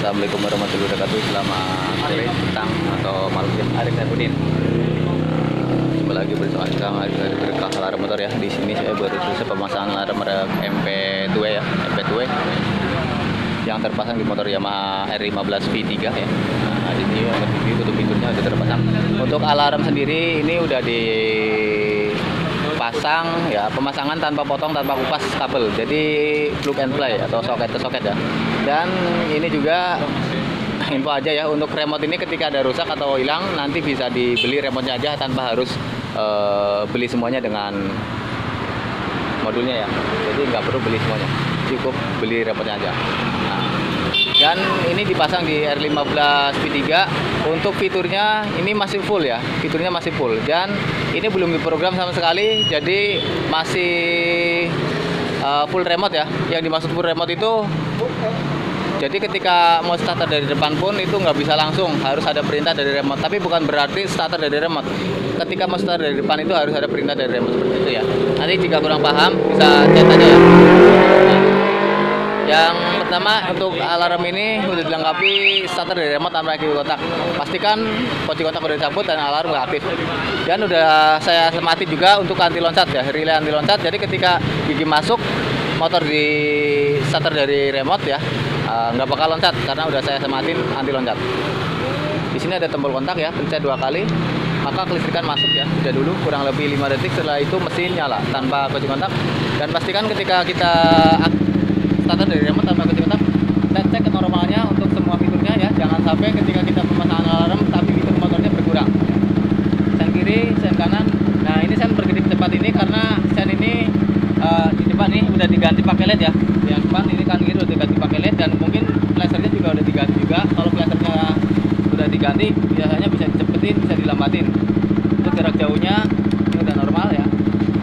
Assalamualaikum warahmatullahi wabarakatuh. Selamat sore, petang atau malam ya. Arif Saifuddin. Kembali lagi bersama saya dari Berkah Alarm Motor ya. Di sini saya baru selesai pemasangan alarm MP2 ya, MP2 yang terpasang di motor Yamaha R15 V3 ya. Nah, di sini untuk pintunya sudah terpasang. Untuk alarm sendiri ini udah dipasang ya, pemasangan tanpa potong, tanpa kupas kabel. Jadi plug and play atau soket ke soket ya. Dan ini juga info aja ya, untuk remote ini ketika ada rusak atau hilang nanti bisa dibeli remote-nya aja tanpa harus beli semuanya dengan modulnya ya. Jadi nggak perlu beli semuanya, cukup beli remote-nya aja. Nah, dan ini dipasang di R15 V3. Untuk fiturnya ini masih full ya, fiturnya masih full, dan ini belum diprogram sama sekali, jadi masih full remote ya. Yang dimaksud full remote itu, jadi ketika mau starter dari depan pun itu nggak bisa langsung, harus ada perintah dari remote. Tapi bukan berarti starter dari remote. Ketika mau starter dari depan itu harus ada perintah dari remote, seperti itu ya. Nanti jika kurang paham bisa chat aja ya. Yang pertama, untuk alarm ini udah dilengkapi starter dari remote tanpa kunci kontak. Pastikan kunci kontak udah dicabut dan alarm nggak aktif. Dan udah saya sematin juga untuk anti loncat ya, relay anti loncat. Jadi ketika gigi masuk, motor di starter dari remote ya, nggak bakal loncat karena udah saya sematin anti loncat. Di sini ada tombol kontak ya, pencet 2 kali maka kelistrikan masuk ya. Udah dulu kurang lebih 5 detik, setelah itu mesin nyala tanpa kunci kontak. Dan pastikan ketika kita starter dari remote tanpa kunci kontak, kita cek ke normalnya untuk semua fiturnya ya. Jangan sampai ketika kita pemasangan alarm tapi fitur motornya berkurang. Sen kiri, sen kanan. Nah, ini sen berkedip cepat ini karena sen ini di depan nih udah diganti pakai LED ya. Yang depan ini kan gitu udah diganti pakai LED, dan mungkin flashernya juga udah diganti juga. Kalau flashernya udah diganti biasanya bisa dicepetin, bisa dilambatin. Untuk jarak jauhnya ini udah normal ya.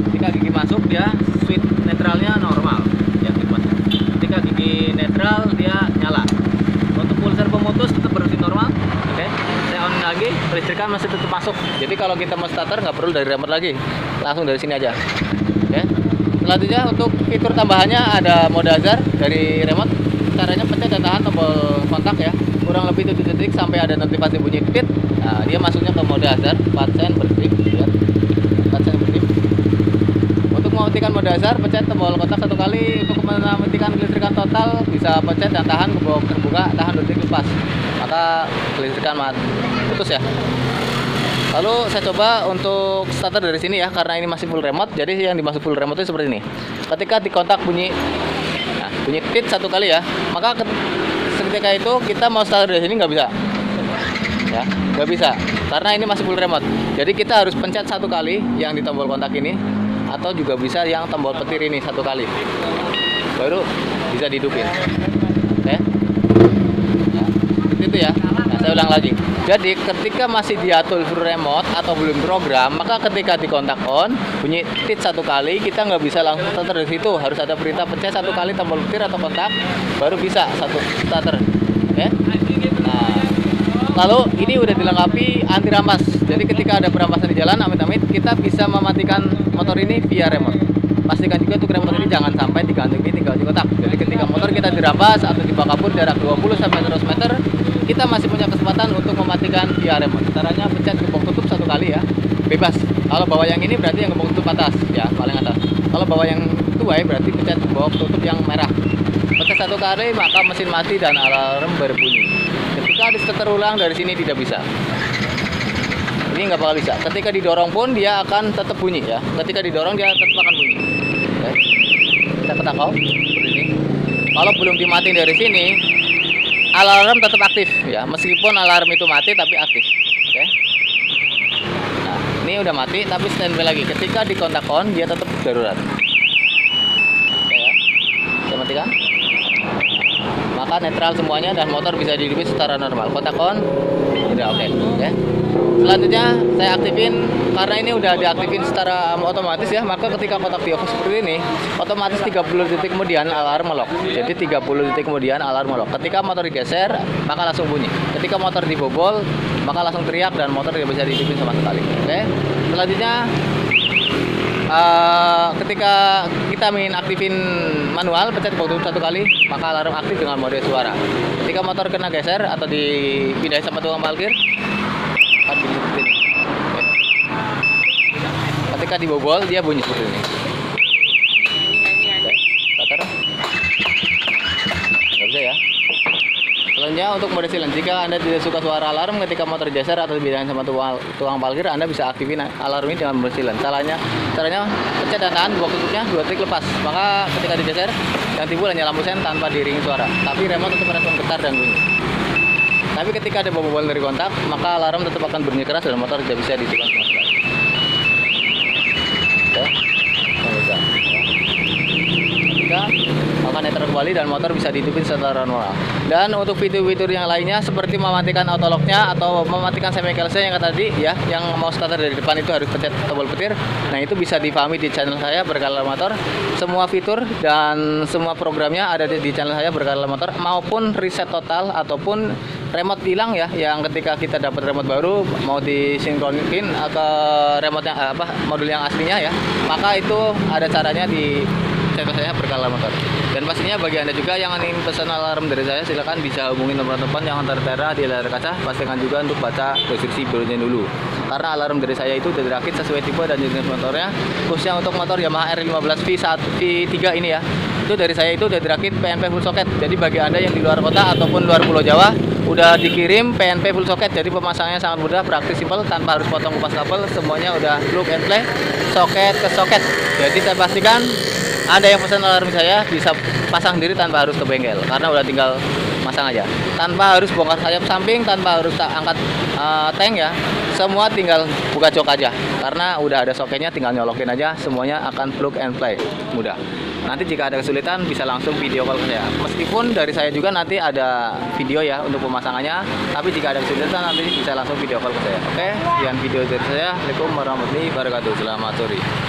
Ketika gigi masuk dia switch netralnya normal ya, ketika gigi netral dia nyala. Untuk pulser pemutus tetap berusin normal. Oke, saya on lagi, kelistrikan masih tetap masuk. Jadi kalau kita mau starter nggak perlu dari remote lagi, langsung dari sini aja. Oke. Selanjutnya untuk fitur tambahannya ada mode hazard dari remote. Caranya pencet dan tahan tombol kontak ya, kurang lebih 7 detik sampai ada notifikasi bunyi tit. Nah, dia masuknya ke mode hazard, 4 sen per detik, lihat. 4 sen per detik. Untuk mematikan mode hazard, pencet tombol kontak 1 kali. Untuk mematikan kelistrikan total bisa pencet dan tahan ke bawah terbuka, tahan 2 detik lepas, maka kelistrikan putus ya. Lalu saya coba untuk starter dari sini ya, karena ini masih full remote. Jadi yang dimaksud full remote itu seperti ini. Ketika dikontak bunyi, nah, bunyi tit 1 kali ya, maka ketika itu kita mau starter dari sini nggak bisa, ya, nggak bisa, karena ini masih full remote. Jadi kita harus pencet 1 kali yang di tombol kontak ini, atau juga bisa yang tombol petir ini 1 kali, baru bisa dihidupin. Oke, ya, seperti itu ya. Nah, saya ulang lagi. Jadi ketika masih diatur full remote atau belum program, maka ketika di kontak on bunyi tit 1 kali, kita nggak bisa langsung starter dari situ, harus ada perintah pencet 1 kali tombol petir atau kontak, baru bisa satu starter. Oke. Nah, lalu ini udah dilengkapi anti rampas. Jadi ketika ada perampasan di jalan, amit-amit, kita bisa mematikan motor ini via remote. Pastikan juga untuk remote ini jangan sampai digantungi di kunci kontak. Jadi ketika motor kita dirampas atau dibawa kabur jarak 20 sampai 100 meter, kita masih punya kesempatan untuk mematikan via remote. Caranya pencet gembok tutup 1 kali ya, bebas. Kalau bawa yang ini berarti yang gembok tutup atas ya, paling atas. Kalau bawa yang tuai berarti pencet gembok tutup yang merah. Pencet 1 kali maka mesin mati dan alarm berbunyi. Ketika di starter ulang dari sini tidak bisa. Ini nggak bakal bisa. Ketika didorong pun dia akan tetap bunyi ya. Ketika didorong dia tetap akan bunyi. Oke. Kita ketakau seperti ini. Kalau belum dimatiin dari sini, alarm tetap aktif ya, meskipun alarm itu mati tapi aktif. Oke. Nah, ini udah mati tapi standby lagi. Ketika di kontak on dia tetap darurat. Oke ya. Saya matikan. Maka netral semuanya dan motor bisa dihidupin secara normal. Kontak on udah oke. Oke. Selanjutnya saya aktifin, karena ini udah diaktifin secara otomatis ya, maka ketika kotak di off seperti ini, otomatis 30 detik kemudian alarm melok. Jadi 30 detik kemudian alarm melok. Ketika motor digeser, maka langsung bunyi. Ketika motor dibobol, maka langsung teriak dan motor tidak bisa dihidupin sama sekali. Oke. Selanjutnya ketika kita ingin aktifin manual, pencet button 1 kali, maka alarm aktif dengan mode suara. Ketika motor kena geser atau dipindahin sama tukang parkir, akan bunyi seperti ini. Ketika dibobol, dia bunyi seperti ini. Oke, nggak bisa ya. Selanjutnya untuk mode silent, jika Anda tidak suka suara alarm ketika motor geser atau dipindahin sama tukang parkir, Anda bisa aktifin alarm ini dengan mode silent. Caranya pencet dan tahan blok tutupnya 2 detik lepas, maka ketika digeser yang timbul hanya lampu sen tanpa diiringi suara, tapi remote tetap merespon getar dan bunyi. Tapi ketika ada bobol dari kontak, maka alarm tetap akan berbunyi keras dan motor tidak bisa ditekan sama sekali. Oke, ketika akan neter kembali dan motor bisa dihidupin secara normal. Dan untuk fitur-fitur yang lainnya seperti mematikan autolocknya atau mematikan semi cancel yang tadi ya, yang mau starter dari depan itu harus pencet tombol petir. Nah, itu bisa dipahami di channel saya Berkala Motor. Semua fitur dan semua programnya ada di channel saya Berkala Motor, maupun reset total ataupun remote hilang ya, yang ketika kita dapat remote baru mau disinkronin ke remote yang modul yang aslinya ya, maka itu ada caranya di channel saya Berkala Motor. Dan pastinya bagi Anda juga yang ingin pesan alarm dari saya, silakan bisa hubungi nomor telepon yang tertera di layar kaca. Pastikan juga untuk baca deskripsi videonya dulu, karena alarm dari saya itu sudah dirakit sesuai tipe dan jenis motornya. Khususnya untuk motor Yamaha R15 V3 ini ya, itu dari saya itu sudah dirakit PNP full socket. Jadi bagi Anda yang di luar kota ataupun luar Pulau Jawa, udah dikirim PNP full socket. Jadi pemasangannya sangat mudah, praktis, simpel, tanpa harus potong kupas kabel. Semuanya udah plug and play, soket ke soket. Jadi saya pastikan Anda yang pesan alarm saya bisa pasang sendiri tanpa harus ke bengkel, karena udah tinggal masang aja, tanpa harus bongkar sayap samping, tanpa harus angkat tank ya. Semua tinggal buka jok aja, karena udah ada soketnya, tinggal nyolokin aja. Semuanya akan plug and play, mudah. Nanti jika ada kesulitan bisa langsung video call ke saya. Meskipun dari saya juga nanti ada video ya untuk pemasangannya, tapi jika ada kesulitan nanti bisa langsung video call ke saya. Oke, sekian video dari saya. Assalamualaikum warahmatullahi wabarakatuh. Selamat sore.